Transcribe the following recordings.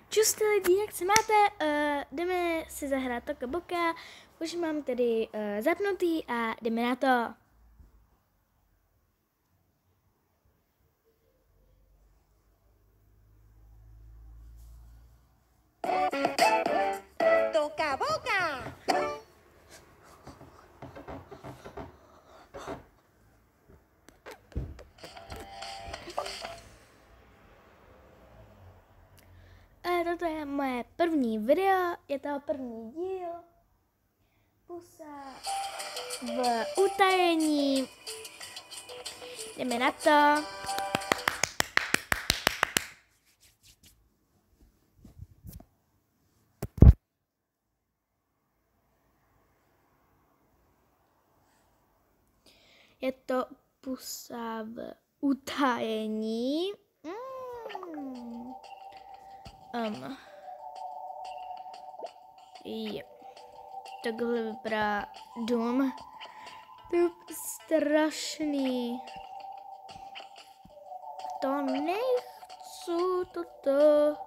Čuste lidi, jak se máte? Jdeme si zahrát Toka Boka. Už mám tedy zapnutý a jdeme na to. Toka Boka! Toto je moje první video, je to první díl. Pusa v utajení. Jdeme na to. Je to pusa v utajení. Jo. Takhle vypadá dům. To je strašný. To nechci, toto.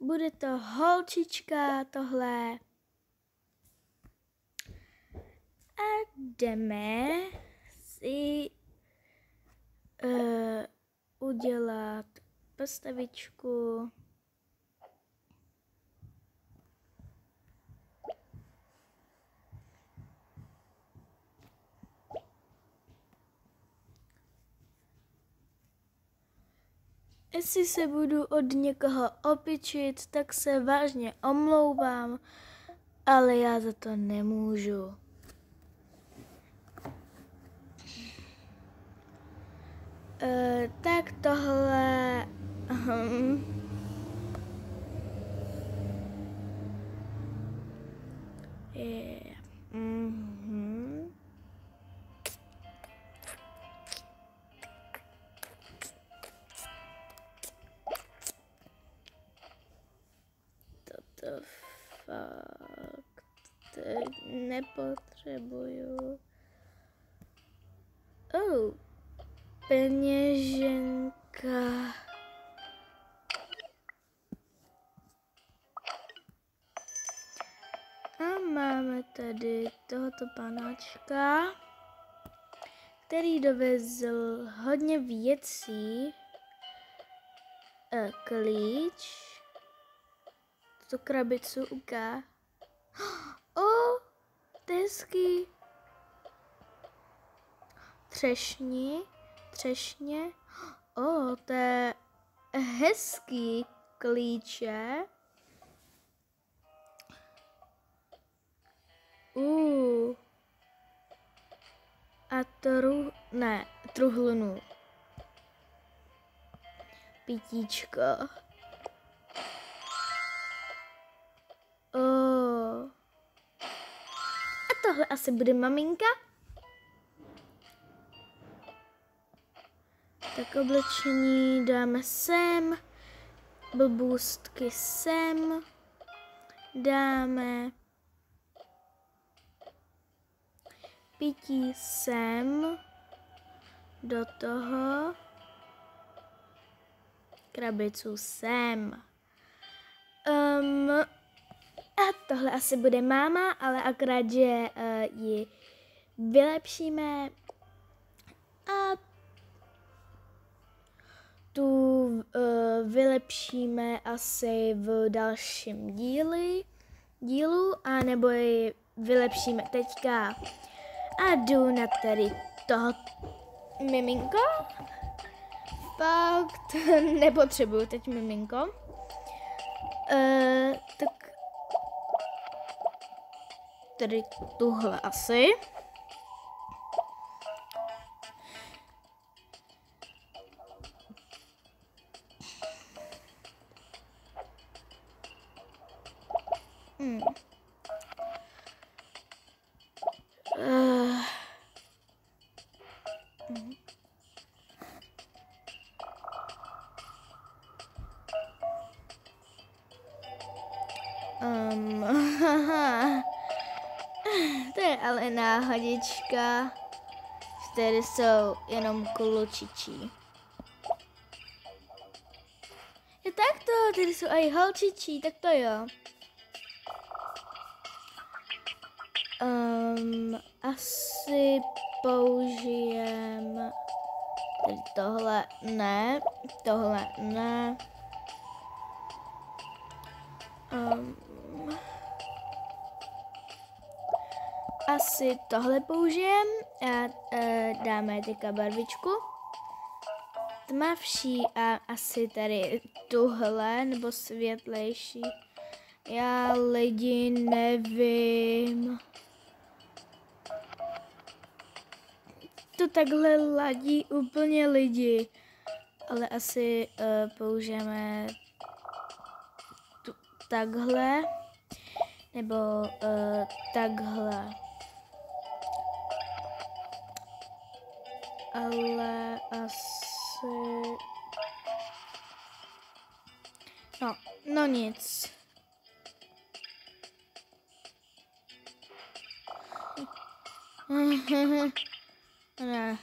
Bude to holčička tohle. A jdeme si udělat postavičku. Jestli se budu od někoho opičit, tak se vážně omlouvám, ale já za to nemůžu. Tak tohle... Toto fakt teď nepotřebuju. Peněženka. A máme tady tohoto panáčka, který dovezl hodně věcí. Klíč. Tu krabicu uká. To je hezký. Třešně. To je hezký klíče. A truhlnu. Pitíčko. A tohle asi bude maminka. Tak oblečení dáme sem. Blbůstky sem. Dáme pití sem. Do toho. Krabicu sem. A tohle asi bude máma, ale akorát, že ji vylepšíme a tu vylepšíme asi v dalším dílu, anebo ji vylepšíme teďka. A jdu na tady toho miminko. Fakt nepotřebuju teď miminko. Tak tady tuhle asi. To je ale náhodička. Tady jsou jenom klučičí. Je takto, tady jsou i holčičí, tak to jo. Asi použijem tady tohle ne. Asi tohle použijem a dáme teďka barvičku tmavší a asi tady tuhle nebo světlejší. Já lidi nevím. To takhle ladí úplně lidi, ale asi použijeme takhle nebo takhle. Ale asi... No nic. Ne.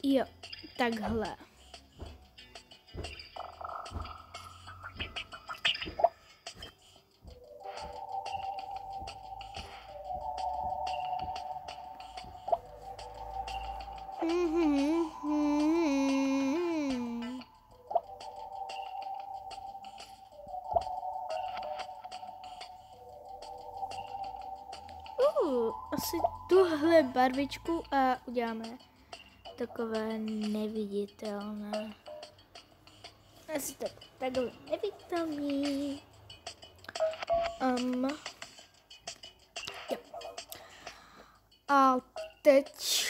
Jo, takhle. Asi tuhle barvičku a uděláme takové neviditelné. Asi takhle neviditelný. Jo. A teď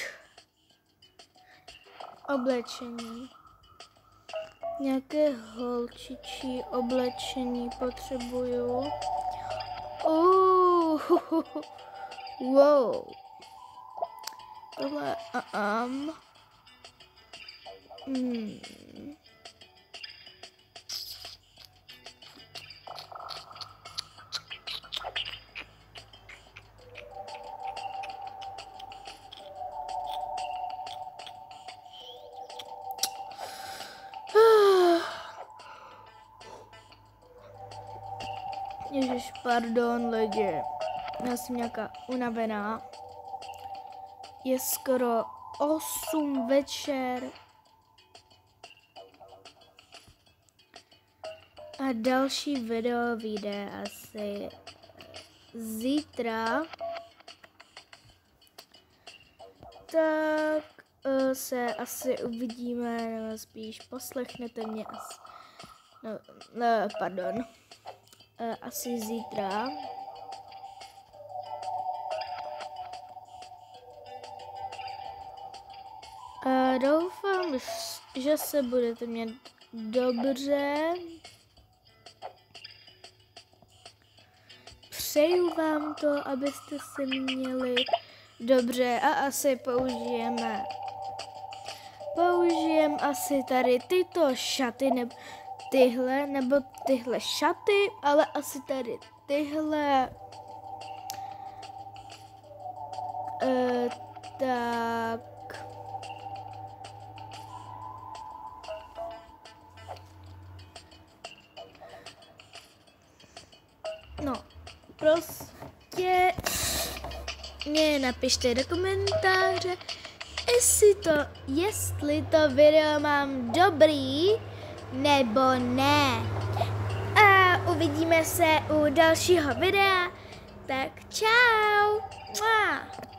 oblečení. Nějaké holčičí oblečení potřebuju. Wow. Tohle Ježiš, pardon lidi, já jsem nějaká unavená. Je skoro 8 večer. A další video vyjde asi zítra. Tak se asi uvidíme, nebo spíš poslechnete mě asi. Pardon. Asi zítra. Doufám, že se budete mít dobře. Přeju vám to, abyste se měli dobře a asi použijeme asi tady tyto šaty nebo tyhle šaty, ale asi tady tyhle tak no prostě mě napište do komentáře, jestli to video mám dobrý nebo ne. A uvidíme se u dalšího videa. Tak čau. Mua.